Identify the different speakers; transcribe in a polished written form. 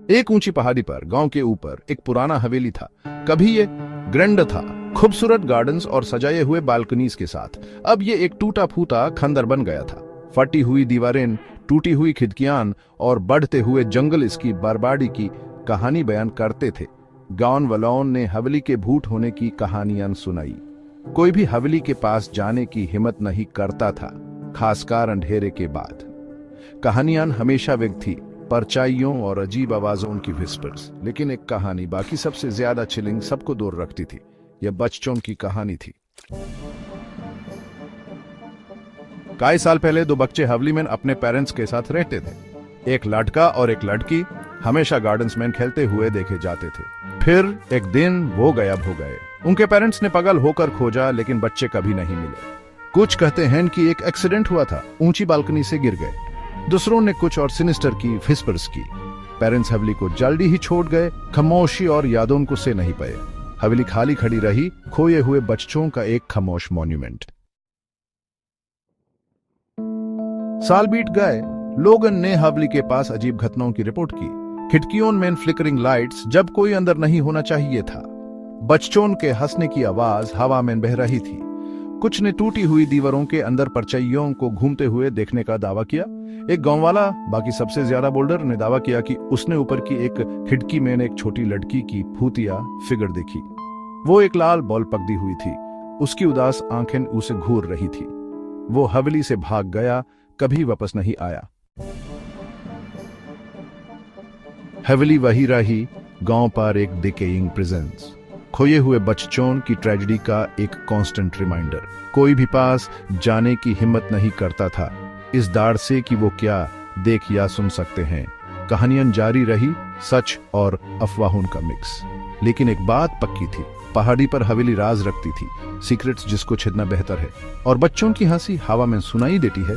Speaker 1: एक ऊंची पहाड़ी पर गांव के ऊपर एक पुराना हवेली था। कभी ये ग्रैंड था, खूबसूरत गार्डन्स और सजाए हुए बालकनीज के साथ। अब ये एक टूटा फूटा खंडर बन गया था। फटी हुई दीवारें, टूटी हुई खिड़कियां और बढ़ते हुए जंगल इसकी बर्बादी की कहानी बयान करते थे। गांव वालों ने हवेली के भूत होने की कहानियां सुनाई। कोई भी हवेली के पास जाने की हिम्मत नहीं करता था, खासकर अंधेरे के बाद। कहानियां हमेशा वेग थी, परछाइयों और अजीब आवाजों की विस्पर्स। लेकिन एक कहानी बाकी सबसे ज्यादा चिलिंग, सबको दूर रखती थी। यह बच्चों की कहानी थी। कई साल पहले दो बच्चे हवेली में अपने पेरेंट्स के साथ रहते थे। एक लड़का और एक लड़की हमेशा गार्डन्स में खेलते हुए देखे जाते थे। फिर एक दिन वो गायब हो गए। उनके पेरेंट्स ने पागल होकर खोजा, लेकिन बच्चे कभी नहीं मिले। कुछ कहते हैं कि एक एक्सीडेंट हुआ था, ऊंची बालकनी से गिर गए। दूसरों ने कुछ और सिनिस्टर की विस्पर्स की। पेरेंट्स हवेली को जल्दी ही छोड़ गए, खामोशी और यादों को से नहीं पाए। हवेली खाली खड़ी रही, खोए हुए बच्चों का एक खामोश मॉन्यूमेंट। साल बीत गए। लोगों ने हवेली के पास अजीब घटनाओं की रिपोर्ट की। खिड़कियों में फ्लिकरिंग लाइट्स जब कोई अंदर नहीं होना चाहिए था। बच्चों के हंसने की आवाज हवा में बह रही थी। कुछ ने टूटी हुई दीवारों के अंदर परछाइयों को घूमते हुए देखने का दावा किया। एक गांव वाला, बाकी सबसे ज्यादा बोल्डर, ने दावा किया कि उसने ऊपर की एक खिड़की में एक छोटी लड़की की भूतिया फिगर देखी। वो एक लाल बॉल पकड़ी हुई थी। उसकी उदास आंखें उसे घूर रही थी। वो हवेली से भाग गया, कभी वापस नहीं आया। हवेली वही रही, गांव पर एक डिकेइंग प्रेजेंस, खोए हुए बच्चों की ट्रेजेडी का एक कांस्टेंट रिमाइंडर। कोई भी पास जाने की हिम्मत नहीं करता था, इस डर से कि वो क्या देख या सुन सकते हैं। कहानियां जारी रही, सच और अफवाहों का मिक्स। लेकिन एक बात पक्की थी, पहाड़ी पर हवेली राज रखती थी, सीक्रेट्स जिसको छिदना बेहतर है, और बच्चों की हंसी हवा में सुनाई देती है।